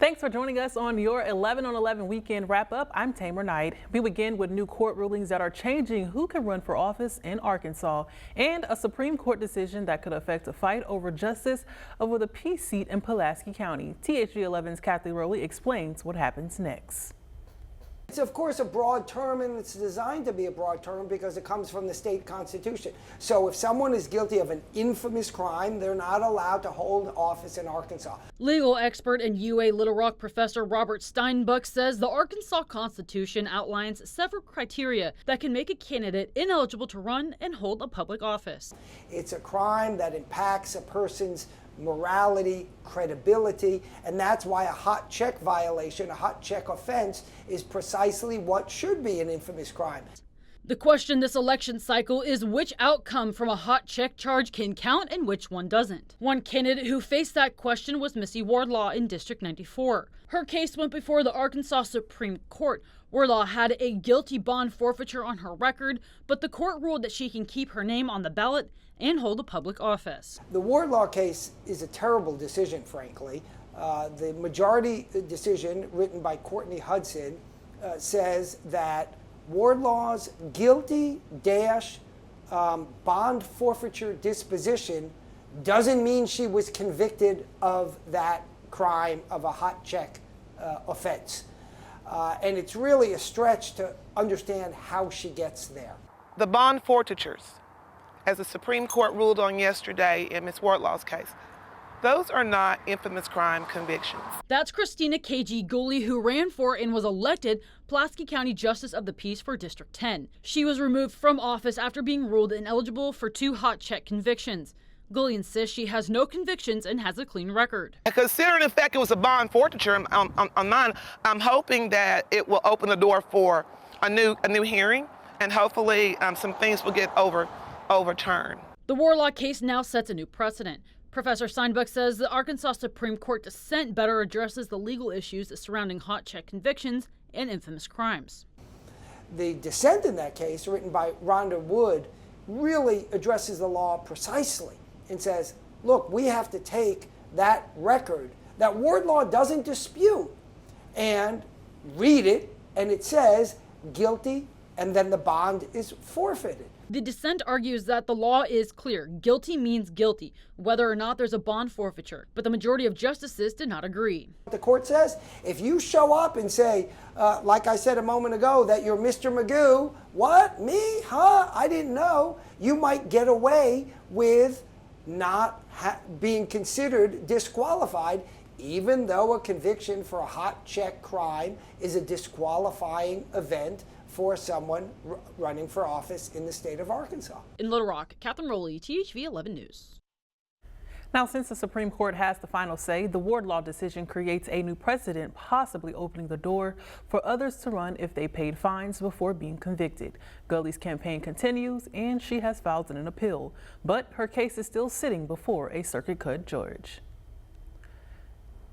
Thanks for joining us on your 11 on 11 weekend wrap up. I'm Tamer Knight. We begin with new court rulings that are changing who can run for office in Arkansas and a Supreme Court decision that could affect a fight over justice over the Peace seat in Pulaski County. THV 11's Kathy Rowley explains what happens next. It's of course a broad term, and it's designed to be a broad term because it comes from the state constitution. So if someone is guilty of an infamous crime, they're not allowed to hold office in Arkansas. Legal expert and UA Little Rock professor Robert Steinbuck says the Arkansas Constitution outlines several criteria that can make a candidate ineligible to run and hold a public office. It's a crime that impacts a person's morality, credibility, and that's why a hot check violation, a hot check offense, is precisely what should be an infamous crime. The question this election cycle is which outcome from a hot check charge can count and which one doesn't. One candidate who faced that question was Missy Wardlaw in District 94. Her case went before the Arkansas Supreme Court. Wardlaw had a guilty bond forfeiture on her record, but the court ruled that she can keep her name on the ballot and hold a public office. The Wardlaw case is a terrible decision, frankly. The majority decision written by Courtney Hudson says that Wardlaw's guilty bond forfeiture disposition doesn't mean she was convicted of that crime of a hot check offense. And it's really a stretch to understand how she gets there. The bond forfeitures, as the Supreme Court ruled on yesterday in Ms. Wardlaw's case, those are not infamous crime convictions. That's Christina K.G. Gooley, who ran for and was elected Pulaski County Justice of the Peace for District 10. She was removed from office after being ruled ineligible for 2 hot check convictions. Gooley insists she has no convictions and has a clean record. Considering the fact it was a bond forfeiture on mine, I'm hoping that it will open the door for a new hearing, and hopefully some things will get overturned. The Wardlaw case now sets a new precedent. Professor Steinbuck says the Arkansas Supreme Court dissent better addresses the legal issues surrounding hot check convictions and infamous crimes. The dissent in that case, written by Rhonda Wood, really addresses the law precisely and says, look, we have to take that record that Wardlaw doesn't dispute and read it, and it says guilty, and then the bond is forfeited. The dissent argues that the law is clear. Guilty means guilty, whether or not there's a bond forfeiture. But the majority of justices did not agree. The court says if you show up and say, like I said a moment ago, that you're Mr. Magoo, what? Me? Huh? I didn't know. You might get away with not being considered disqualified, even though a conviction for a hot check crime is a disqualifying event for someone running for office in the state of Arkansas. In Little Rock, Catherine Rowley, THV 11 News. Now, since the Supreme Court has the final say, the Wardlaw decision creates a new precedent, possibly opening the door for others to run if they paid fines before being convicted. Gully's campaign continues, and she has filed an appeal, but her case is still sitting before a circuit court judge.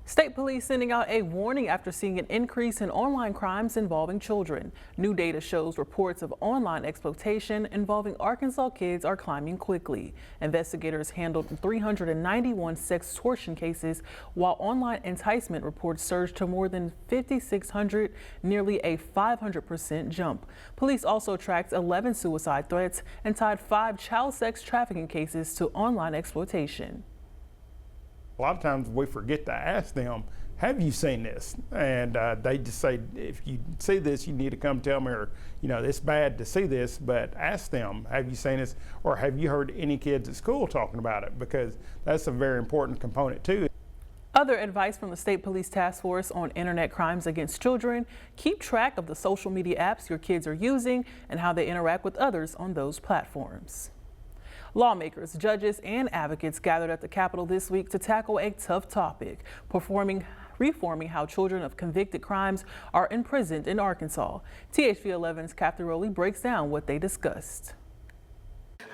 State police sending out a warning after seeing an increase in online crimes involving children. New data shows reports of online exploitation involving Arkansas kids are climbing quickly. Investigators handled 391 sextortion cases, while online enticement reports surged to more than 5,600, nearly a 500% jump. Police also tracked 11 suicide threats and tied 5 child sex trafficking cases to online exploitation. A lot of times we forget to ask them, have you seen this? And they just say, if you see this, you need to come tell me, or, you know, it's bad to see this, but ask them, have you seen this? Or have you heard any kids at school talking about it? Because that's a very important component too. Other advice from the State Police Task Force on internet crimes against children: keep track of the social media apps your kids are using and how they interact with others on those platforms. Lawmakers, judges, and advocates gathered at the Capitol this week to tackle a tough topic: reforming how children of convicted crimes are imprisoned in Arkansas. THV 11's Kathy Rowley breaks down what they discussed.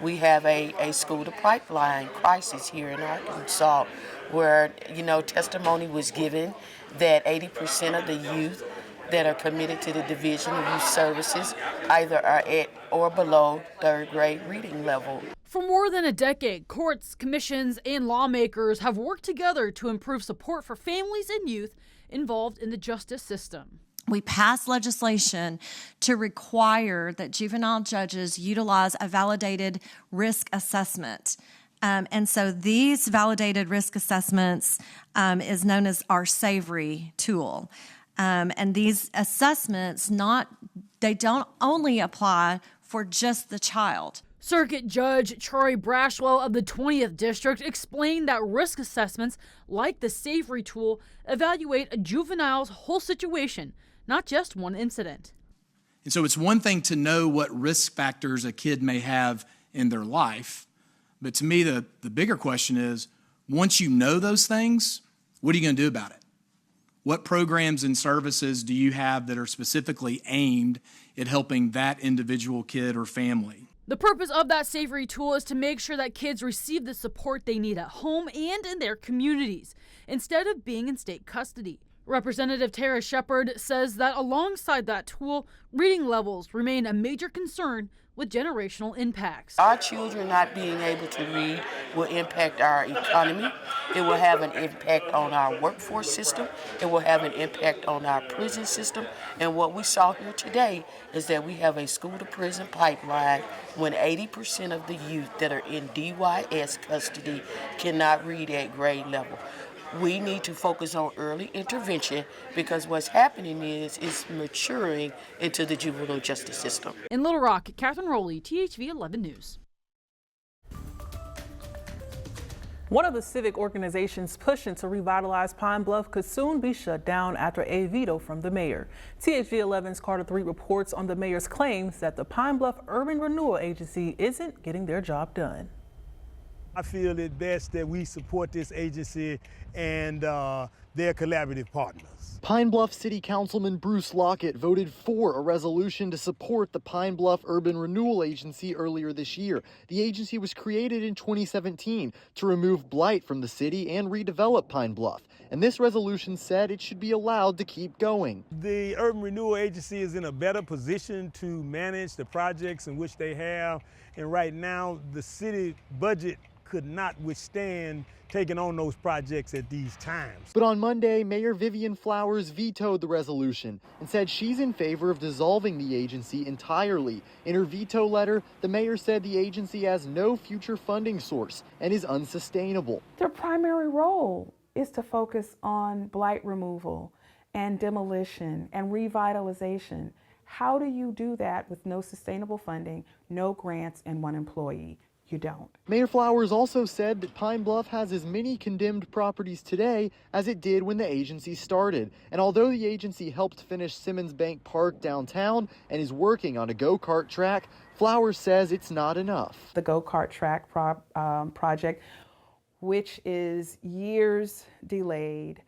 We have a school to pipeline crisis here in Arkansas where, you know, testimony was given that 80% of the youth that are committed to the Division of Youth Services either are at or below 3rd grade reading level. For more than a decade, courts, commissions, and lawmakers have worked together to improve support for families and youth involved in the justice system. We passed legislation to require that juvenile judges utilize a validated risk assessment. And so these validated risk assessments is known as our Savory tool. And these assessments, they don't only apply for just the child. Circuit Judge Troy Brashwell of the 20th District explained that risk assessments, like the Savory tool, evaluate a juvenile's whole situation, not just one incident. And so it's one thing to know what risk factors a kid may have in their life, but to me the bigger question is, once you know those things, what are you going to do about it? What programs and services do you have that are specifically aimed at helping that individual kid or family? The purpose of that Savory tool is to make sure that kids receive the support they need at home and in their communities, instead of being in state custody. Representative Tara Shepard says that alongside that tool, reading levels remain a major concern with generational impacts. Our children not being able to read will impact our economy. It will have an impact on our workforce system. It will have an impact on our prison system. And what we saw here today is that we have a school-to-prison pipeline when 80% of the youth that are in DYS custody cannot read at grade level. We need to focus on early intervention because what's happening is it's maturing into the juvenile justice system. In Little Rock, Catherine Rowley, THV 11 News. One of the civic organizations pushing to revitalize Pine Bluff could soon be shut down after a veto from the mayor. THV 11's Carter 3 reports on the mayor's claims that the Pine Bluff Urban Renewal Agency isn't getting their job done. I feel it best that we support this agency and their collaborative partners. Pine Bluff City Councilman Bruce Lockett voted for a resolution to support the Pine Bluff Urban Renewal Agency earlier this year. The agency was created in 2017 to remove blight from the city and redevelop Pine Bluff. And this resolution said it should be allowed to keep going. The Urban Renewal Agency is in a better position to manage the projects in which they have. And right now, the city budget could not withstand taking on those projects at these times. But on Monday, Mayor Vivian Flowers vetoed the resolution and said she's in favor of dissolving the agency entirely. In her veto letter, the mayor said the agency has no future funding source and is unsustainable. Their primary role is to focus on blight removal and demolition and revitalization. How do you do that with no sustainable funding, no grants, and one employee? You don't. Mayor Flowers also said that Pine Bluff has as many condemned properties today as it did when the agency started. And although the agency helped finish Simmons Bank Park downtown and is working on a go-kart track, Flowers says it's not enough. The go-kart track project, which is years delayed,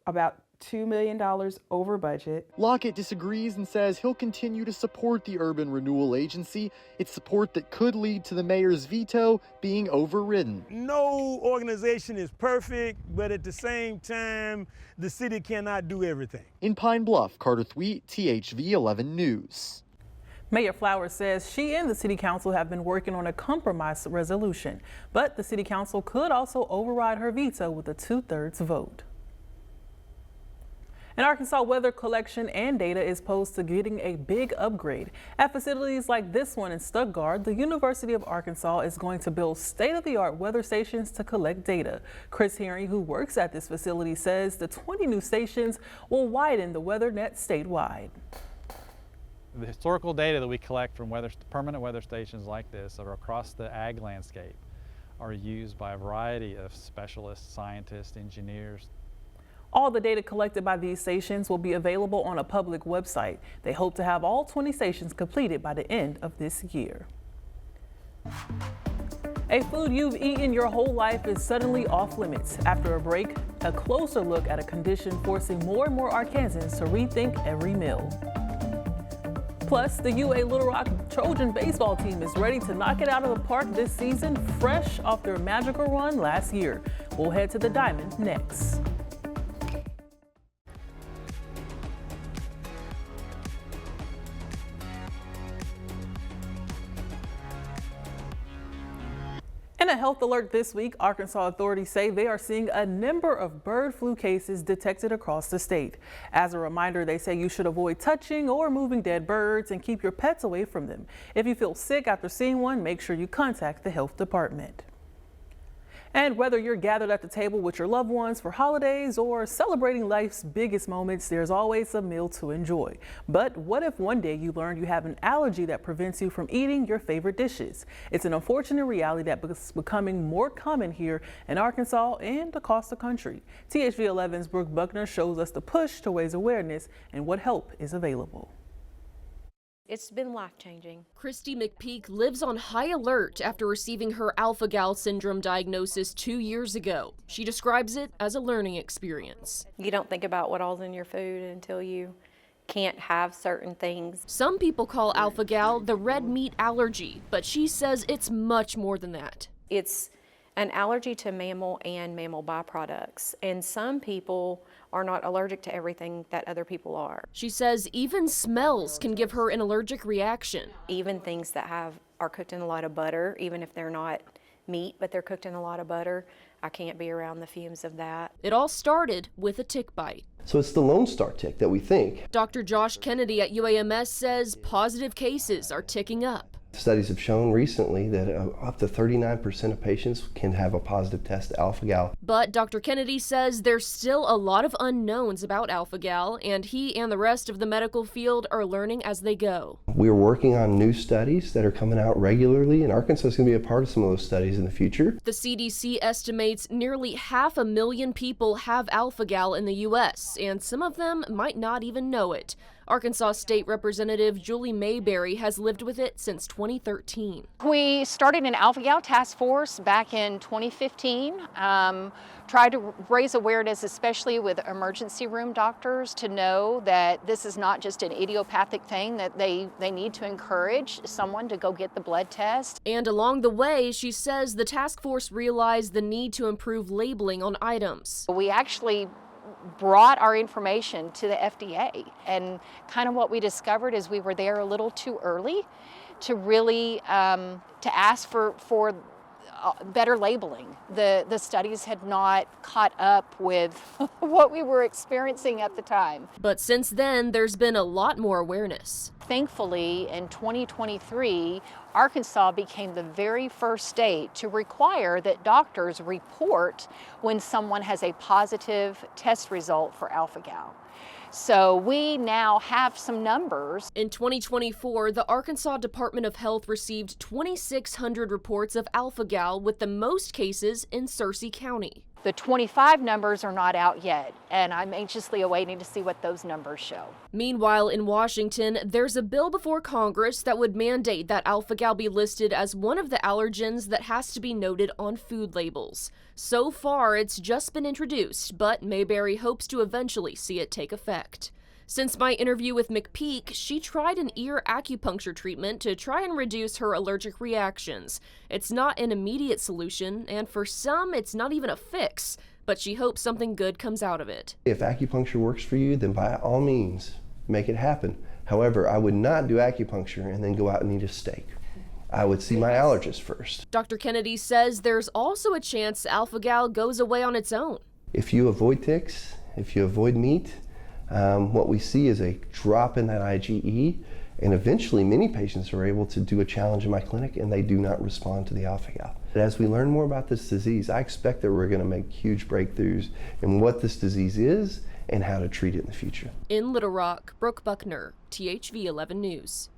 about $2 million over budget. Lockett disagrees and says he'll continue to support the Urban Renewal Agency. It's support that could lead to the mayor's veto being overridden. No organization is perfect, but at the same time, the city cannot do everything. In Pine Bluff, Carter Thweet, THV 11 News. Mayor Flowers says she and the city council have been working on a compromise resolution, but the city council could also override her veto with a 2/3 vote. And Arkansas weather collection and data is posed to getting a big upgrade. At facilities like this one in Stuttgart, the University of Arkansas is going to build state-of-the-art weather stations to collect data. Chris Herring, who works at this facility, says the 20 new stations will widen the weather net statewide. The historical data that we collect from permanent weather stations like this or across the ag landscape are used by a variety of specialists, scientists, engineers. All the data collected by these stations will be available on a public website. They hope to have all 20 stations completed by the end of this year. A food you've eaten your whole life is suddenly off limits. After a break, a closer look at a condition forcing more and more Arkansans to rethink every meal. Plus, the UA Little Rock Trojan baseball team is ready to knock it out of the park this season, fresh off their magical run last year. We'll head to the Diamond next. In a health alert this week, Arkansas authorities say they are seeing a number of bird flu cases detected across the state. As a reminder, they say you should avoid touching or moving dead birds and keep your pets away from them. If you feel sick after seeing one, make sure you contact the health department. And whether you're gathered at the table with your loved ones for holidays or celebrating life's biggest moments, there's always a meal to enjoy. But what if one day you learn you have an allergy that prevents you from eating your favorite dishes? It's an unfortunate reality that is becoming more common here in Arkansas and across the country. THV 11's Brooke Buckner shows us the push to raise awareness and what help is available. It's been life-changing. Christy McPeak lives on high alert after receiving her alpha-gal syndrome diagnosis 2 years ago. She describes it as a learning experience. You don't think about what all's in your food until you can't have certain things. Some people call alpha-gal the red meat allergy, but she says it's much more than that. It's an allergy to mammal and mammal byproducts, and some people are not allergic to everything that other people are. She says even smells can give her an allergic reaction. Even things that are cooked in a lot of butter, even if they're not meat, but they're cooked in a lot of butter, I can't be around the fumes of that. It all started with a tick bite. So it's the Lone Star tick that we think. Dr. Josh Kennedy at UAMS says positive cases are ticking up. Studies have shown recently that up to 39% of patients can have a positive test to alpha-gal. But Dr. Kennedy says there's still a lot of unknowns about alpha-gal, and he and the rest of the medical field are learning as they go. We're working on new studies that are coming out regularly, and Arkansas is going to be a part of some of those studies in the future. The CDC estimates nearly 500,000 people have alpha-gal in the U.S., and some of them might not even know it. Arkansas State Representative Julie Mayberry has lived with it since 2013. We started an alpha-gal task force back in 2015, tried to raise awareness, especially with emergency room doctors, to know that this is not just an idiopathic thing, that they need to encourage someone to go get the blood test. And along the way, she says the task force realized the need to improve labeling on items. We actually brought our information to the FDA, and kind of what we discovered is we were there a little too early to really to ask for better labeling. The studies had not caught up with what we were experiencing at the time. But since then, there's been a lot more awareness. Thankfully, in 2023, Arkansas became the very first state to require that doctors report when someone has a positive test result for alpha-gal. So we now have some numbers. In 2024, the Arkansas Department of Health received 2,600 reports of alpha-gal, with the most cases in Searcy County. The 25 numbers are not out yet, and I'm anxiously awaiting to see what those numbers show. Meanwhile, in Washington, there's a bill before Congress that would mandate that alpha-gal be listed as one of the allergens that has to be noted on food labels. So far, it's just been introduced, but Mayberry hopes to eventually see it take effect. Since my interview with McPeak, she tried an ear acupuncture treatment to try and reduce her allergic reactions. It's not an immediate solution, and for some, it's not even a fix, but she hopes something good comes out of it. If acupuncture works for you, then by all means, make it happen. However, I would not do acupuncture and then go out and eat a steak. I would see my allergist first. Dr. Kennedy says there's also a chance alpha-gal goes away on its own. If you avoid ticks, if you avoid meat, what we see is a drop in that IgE, and eventually many patients are able to do a challenge in my clinic and they do not respond to the alpha-gal. As we learn more about this disease, I expect that we're going to make huge breakthroughs in what this disease is and how to treat it in the future. In Little Rock, Brooke Buckner, THV 11 News.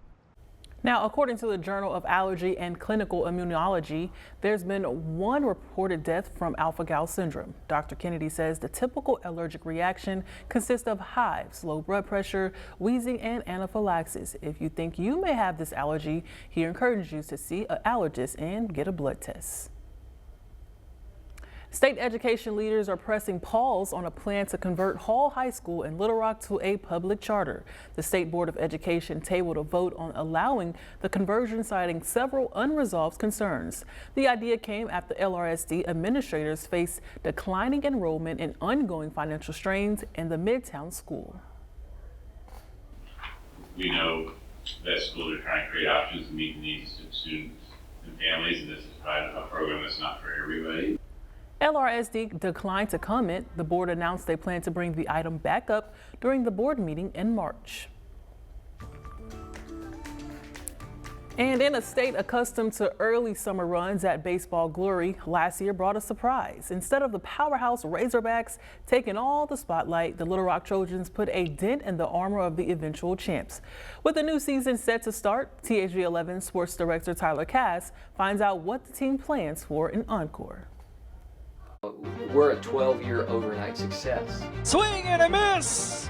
Now, according to the Journal of Allergy and Clinical Immunology, there's been one reported death from alpha-gal syndrome. Dr. Kennedy says the typical allergic reaction consists of hives, low blood pressure, wheezing, and anaphylaxis. If you think you may have this allergy, he encourages you to see an allergist and get a blood test. State education leaders are pressing pause on a plan to convert Hall High School in Little Rock to a public charter. The State Board of Education tabled a vote on allowing the conversion, citing several unresolved concerns. The idea came after LRSD administrators face declining enrollment and ongoing financial strains in the Midtown school. We know that schools are trying to create options to meet the needs of students and families, and this is probably a program that's not for everybody. LRSD declined to comment. The board announced they plan to bring the item back up during the board meeting in March. And in a state accustomed to early summer runs at baseball glory, last year brought a surprise. Instead of the powerhouse Razorbacks taking all the spotlight, the Little Rock Trojans put a dent in the armor of the eventual champs. With the new season set to start, THV 11 Sports Director Tyler Cass finds out what the team plans for an encore. We're a 12-year overnight success. Swing and a miss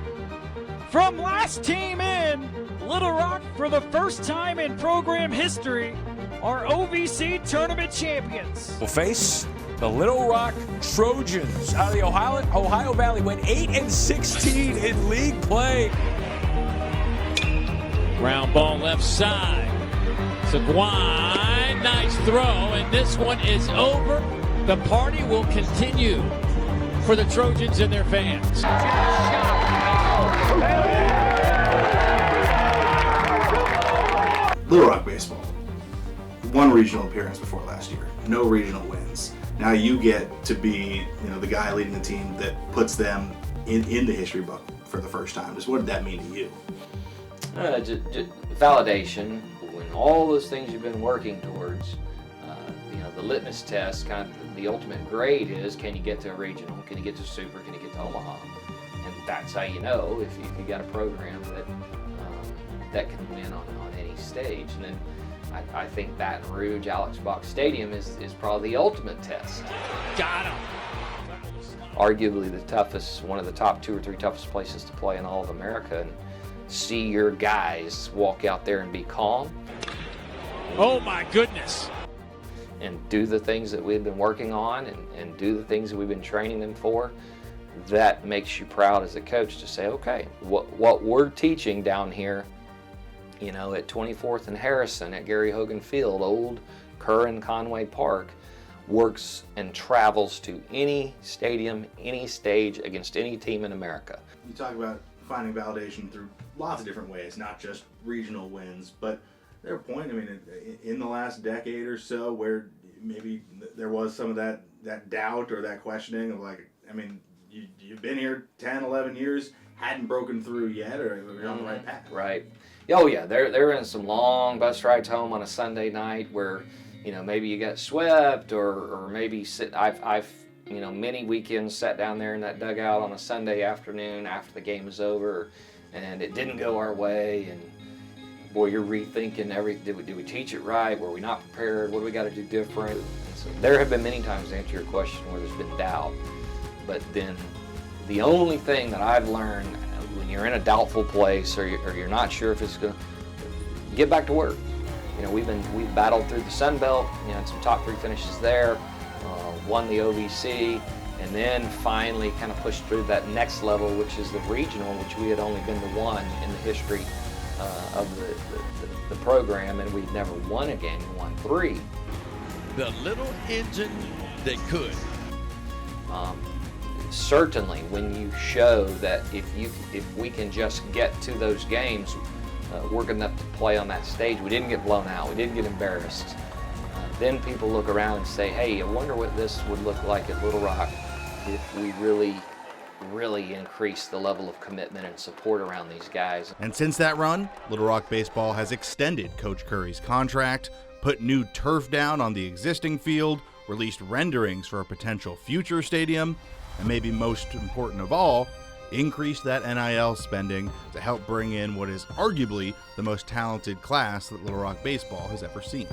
from last team in. Little Rock, for the first time in program history, are OVC tournament champions. Will face the Little Rock Trojans out of the Ohio Valley. Went 8-16 in league play. Ground ball left side. Seguin, nice throw, and this one is over. The party will continue for the Trojans and their fans. Little Rock baseball, one regional appearance before last year, no regional wins. Now you get to be, the guy leading the team that puts them in the history book for the first time. Just what did that mean to you? Just validation. When all those things you've been working towards, the litmus test, kind of the ultimate grade is, can you get to a regional? Can you get to Super? Can you get to Omaha? And that's how you know if you got a program that can win on any stage. And then I think Baton Rouge, Alex Box Stadium is probably the ultimate test. Got him. Arguably the toughest, one of the top 2 or 3 toughest places to play in all of America, and see your guys walk out there and be calm. Oh my goodness. And do the things that we've been working on and do the things that we've been training them for. That makes you proud as a coach to say, okay, what we're teaching down here, at 24th and Harrison, at Gary Hogan Field, old Kerr and Conway Park, works and travels to any stadium, any stage, against any team in America. You talk about finding validation through lots of different ways, not just regional wins, but there a point, in the last decade or so where maybe there was some of that doubt or that questioning of you've been here 10, 11 years, hadn't broken through yet, or you're on the right path. Right. Oh yeah, there been some long bus rides home on a Sunday night where, maybe you got swept or maybe I've many weekends sat down there in that dugout on a Sunday afternoon after the game was over and it didn't go our way, and boy, you're rethinking everything. Did we teach it right? Were we not prepared? What do we got to do different? So there have been many times, to answer your question, where there's been doubt. But then the only thing that I've learned when you're in a doubtful place or you're not sure if it's going to, get back to work. We've battled through the Sun Belt, had some top 3 finishes there, won the OVC, and then finally kind of pushed through that next level, which is the regional, which we had only been to 1 in the history of the program, and we'd never won a game. We won 3. The little engine that could. Certainly, when you show that if we can just get to those games, we're good enough to play on that stage. We didn't get blown out. We didn't get embarrassed. Then people look around and say, hey, I wonder what this would look like at Little Rock if we really increase the level of commitment and support around these guys. And since that run, Little Rock baseball has extended Coach Curry's contract, put new turf down on the existing field, released renderings for a potential future stadium, and maybe most important of all, increased that NIL spending to help bring in what is arguably the most talented class that Little Rock baseball has ever seen.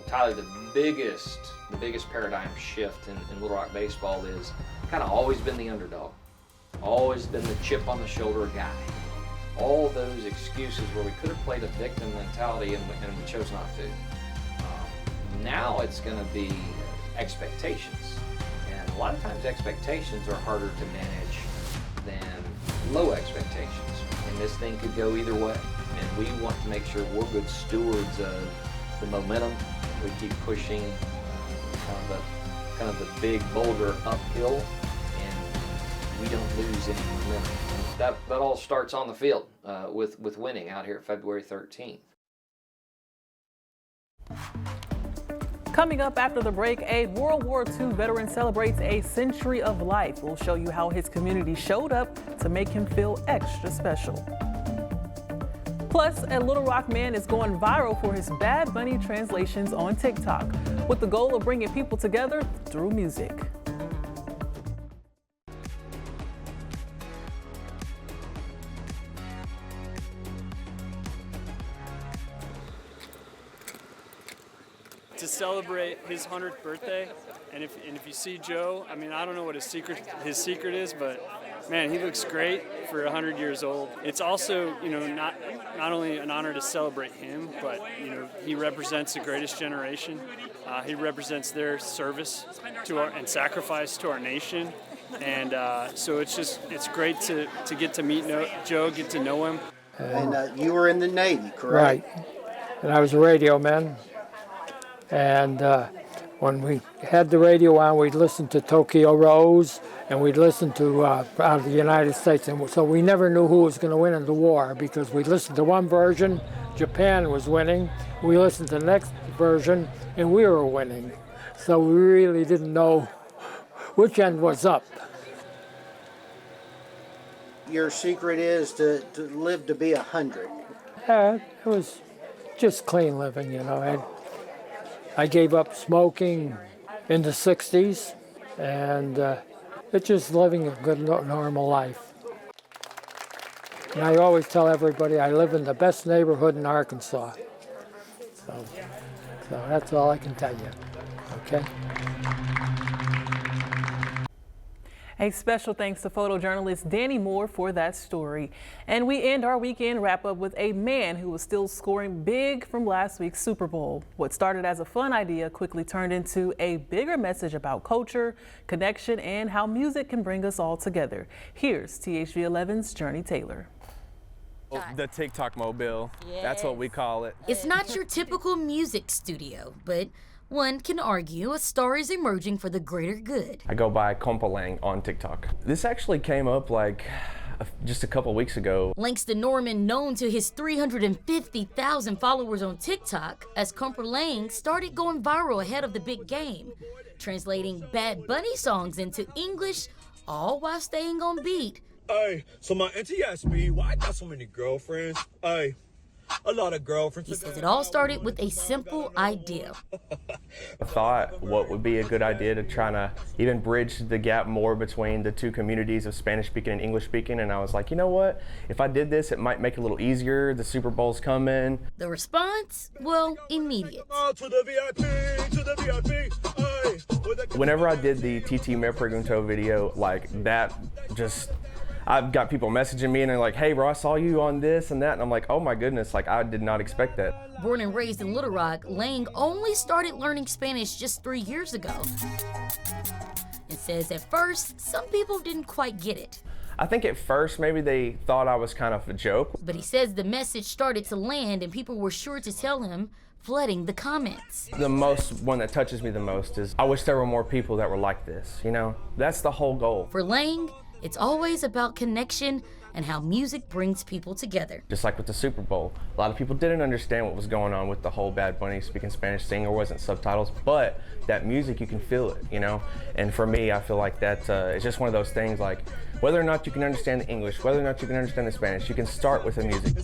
Tyler, the biggest paradigm shift in Little Rock baseball is kind of always been the underdog, always been the chip on the shoulder guy. All those excuses where we could have played a victim mentality and we chose not to. Now it's going to be expectations. And a lot of times expectations are harder to manage than low expectations. And this thing could go either way. And we want to make sure we're good stewards of the momentum. We keep pushing kind of the big boulder uphill, and we don't lose any momentum. And that all starts on the field with winning out here February 13th. Coming up after the break, a World War II veteran celebrates a century of life. We'll show you how his community showed up to make him feel extra special. Plus, a Little Rock man is going viral for his Bad Bunny translations on TikTok, with the goal of bringing people together through music. To celebrate his 100th birthday, and if you see Joe, I mean, I don't know what his secret is, but man, he looks great for 100 years old. It's also, not only an honor to celebrate him, but he represents the greatest generation. He represents their service and sacrifice to our nation, and so it's great to get to meet Joe, get to know him. And you were in the Navy, correct? Right, and I was a radio man. And when we had the radio on, we'd listen to Tokyo Rose, and we'd listen to out of the United States. And so we never knew who was going to win in the war, because we listened to one version, Japan was winning. We listened to the next version, and we were winning. So we really didn't know which end was up. Your secret is to live to be 100. It was just clean living, And I gave up smoking in the 60s, and it's just living a good, normal life. And I always tell everybody I live in the best neighborhood in Arkansas. So that's all I can tell you, okay? A special thanks to photojournalist Danny Moore for that story. And we end our weekend wrap up with a man who was still scoring big from last week's Super Bowl. What started as a fun idea quickly turned into a bigger message about culture, connection, and how music can bring us all together. Here's THV11's Journey Taylor. The TikTok mobile, that's what we call it. It's not your typical music studio, but one can argue a star is emerging for the greater good. I go by Compalang on TikTok. This actually came up like just a couple weeks ago. Langston Norman, known to his 350,000 followers on TikTok, as Compalang started going viral ahead of the big game, translating Bad Bunny songs into English, all while staying on beat. Hey, so my auntie asked me why I got so many girlfriends. Hey, a lot of girlfriends. He says it all started with a simple idea. I thought what would be a good idea to try to even bridge the gap more between the two communities of Spanish speaking and English speaking. And I was like, you know what? If I did this, it might make it a little easier. The Super Bowl's coming. The response? Well, immediate. To the VIP. Hey. Whenever I did the TT Me Pregunto video, like that just... I've got people messaging me and they're like, hey, bro, I saw you on this and that. And I'm like, oh my goodness, like I did not expect that. Born and raised in Little Rock, Lang only started learning Spanish just 3 years ago. It says at first, some people didn't quite get it. I think at first maybe they thought I was kind of a joke. But he says the message started to land and people were sure to tell him, flooding the comments. The one that touches me the most is I wish there were more people that were like this, That's the whole goal. For Lang, it's always about connection and how music brings people together. Just like with the Super Bowl, a lot of people didn't understand what was going on with the whole Bad Bunny speaking Spanish thing. There wasn't subtitles, but that music, you can feel it, And for me, I feel like that it's just one of those things, like whether or not you can understand the English, whether or not you can understand the Spanish, you can start with the music.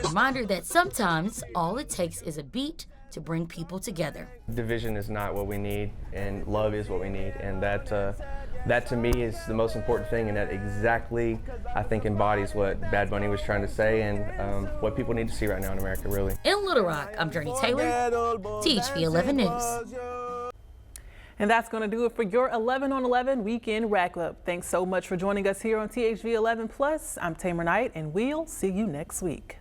Reminder that sometimes all it takes is a beat to bring people together. Division is not what we need, and love is what we need, and that to me is the most important thing, and that exactly, I think, embodies what Bad Bunny was trying to say and what people need to see right now in America, really. In Little Rock, I'm Journey Taylor, THV 11 News. And that's going to do it for your 11 on 11 weekend wrap up. Thanks so much for joining us here on THV 11 Plus. I'm Tamer Knight, and we'll see you next week.